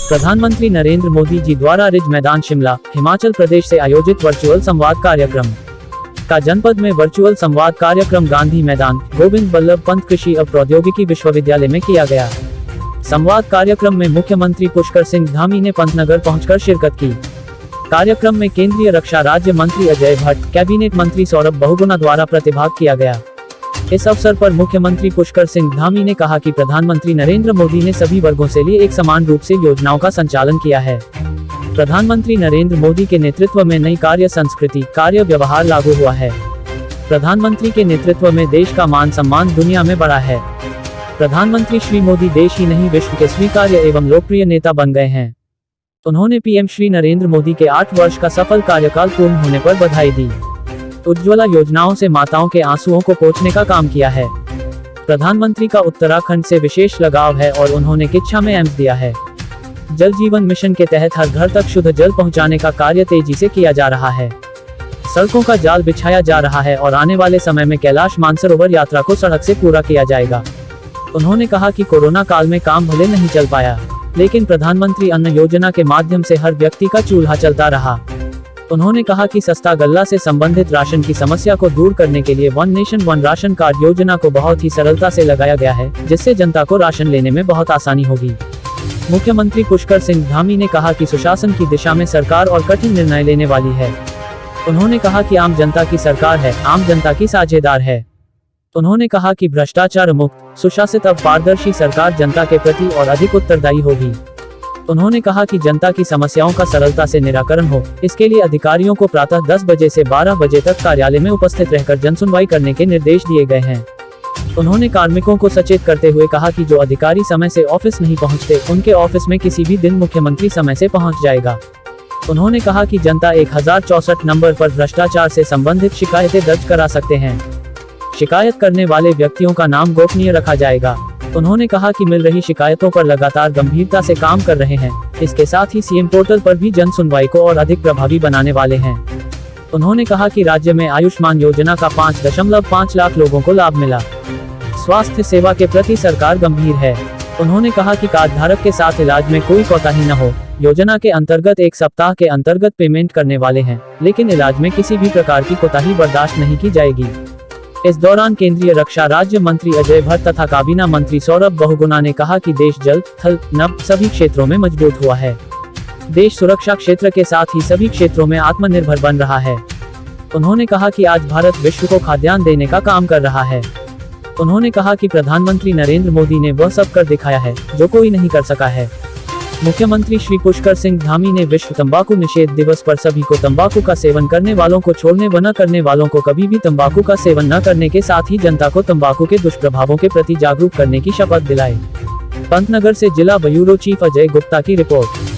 प्रधानमंत्री नरेंद्र मोदी जी द्वारा रिज मैदान शिमला, हिमाचल प्रदेश से आयोजित वर्चुअल संवाद कार्यक्रम का जनपद में वर्चुअल संवाद कार्यक्रम गांधी मैदान, गोविंद बल्लभ पंत कृषि और प्रौद्योगिकी विश्वविद्यालय में किया गया। संवाद कार्यक्रम में मुख्यमंत्री पुष्कर सिंह धामी ने पंतनगर पहुंचकर शिरकत की। कार्यक्रम में केंद्रीय रक्षा राज्य मंत्री अजय भट्ट, कैबिनेट मंत्री सौरभ बहुगुणा द्वारा प्रतिभाग किया गया। इस अवसर पर मुख्यमंत्री पुष्कर सिंह धामी ने कहा कि प्रधानमंत्री नरेंद्र मोदी ने सभी वर्गों से लिए एक समान रूप से योजनाओं का संचालन किया है। प्रधानमंत्री नरेंद्र मोदी के नेतृत्व में नई कार्य संस्कृति, कार्य व्यवहार लागू हुआ है। प्रधानमंत्री के नेतृत्व में देश का मान सम्मान दुनिया में बढ़ा है। प्रधानमंत्री श्री मोदी देश ही नहीं विश्व के स्वीकार्य एवं लोकप्रिय नेता बन गए हैं। उन्होंने पीएम श्री नरेंद्र मोदी के 8 वर्ष का सफल कार्यकाल पूर्ण होने पर बधाई दी। उज्ज्वला योजनाओं से माताओं के आंसुओं को पोंछने का काम किया है। प्रधानमंत्री का उत्तराखंड से विशेष लगाव है और उन्होंने किच्छा में एम्स दिया है। जल जीवन मिशन के तहत हर घर तक शुद्ध जल पहुंचाने का कार्य तेजी से किया जा रहा है। सड़कों का जाल बिछाया जा रहा है और आने वाले समय में कैलाश मानसरोवर यात्रा को सड़क से पूरा किया जाएगा। उन्होंने कहा कि कोरोना काल में काम भले नहीं चल पाया, लेकिन प्रधानमंत्री अन्न योजना के माध्यम से हर व्यक्ति का चूल्हा चलता रहा। उन्होंने कहा कि सस्ता गल्ला से संबंधित राशन की समस्या को दूर करने के लिए one nation one ration card योजना को बहुत ही सरलता से लगाया गया है, जिससे जनता को राशन लेने में बहुत आसानी होगी। मुख्यमंत्री पुष्कर सिंह धामी ने कहा कि सुशासन की दिशा में सरकार और कठिन निर्णय लेने वाली है। उन्होंने कहा कि आम जनता की सरकार है, आम जनता की साझेदार है। उन्होंने कहा कि भ्रष्टाचार मुक्त, सुशासित और पारदर्शी सरकार जनता के प्रति और अधिक उत्तरदायी होगी। उन्होंने कहा कि जनता की समस्याओं का सरलता से निराकरण हो, इसके लिए अधिकारियों को प्रातः 10 बजे से 12 बजे तक कार्यालय में उपस्थित रहकर जनसुनवाई करने के निर्देश दिए गए हैं। उन्होंने कार्मिकों को सचेत करते हुए कहा कि जो अधिकारी समय से ऑफिस नहीं पहुंचते, उनके ऑफिस में किसी भी दिन मुख्यमंत्री समय से पहुंच जाएगा। उन्होंने कहा कि जनता 1064 नंबर पर भ्रष्टाचार से संबंधित शिकायतें दर्ज करा सकते हैं। शिकायत करने वाले व्यक्तियों का नाम गोपनीय रखा जाएगा। उन्होंने कहा कि मिल रही शिकायतों पर लगातार गंभीरता से काम कर रहे हैं। इसके साथ ही सीएम पोर्टल पर भी जन सुनवाई को और अधिक प्रभावी बनाने वाले हैं। उन्होंने कहा कि राज्य में आयुष्मान योजना का 5.5 लाख लोगों को लाभ मिला। स्वास्थ्य सेवा के प्रति सरकार गंभीर है। उन्होंने कहा कि कार्ड धारक के साथ इलाज में कोई कोताही न हो। योजना के अंतर्गत 1 सप्ताह के अंतर्गत पेमेंट करने वाले हैं, लेकिन इलाज में किसी भी प्रकार की कोताही बर्दाश्त नहीं की जाएगी। इस दौरान केंद्रीय रक्षा राज्य मंत्री अजय भट्ट तथा काबीना मंत्री सौरभ बहुगुणा ने कहा कि देश जल, थल, नभ सभी क्षेत्रों में मजबूत हुआ है। देश सुरक्षा क्षेत्र के साथ ही सभी क्षेत्रों में आत्मनिर्भर बन रहा है। उन्होंने कहा कि आज भारत विश्व को खाद्यान्न देने का काम कर रहा है। उन्होंने कहा कि प्रधानमंत्री नरेंद्र मोदी ने वह सब कर दिखाया है जो कोई नहीं कर सका है। मुख्यमंत्री श्री पुष्कर सिंह धामी ने विश्व तंबाकू निषेध दिवस पर सभी को तंबाकू का सेवन करने वालों को छोड़ने व न करने वालों को कभी भी तंबाकू का सेवन न करने के साथ ही जनता को तंबाकू के दुष्प्रभावों के प्रति जागरूक करने की शपथ दिलाई। पंतनगर से जिला ब्यूरो चीफ अजय गुप्ता की रिपोर्ट।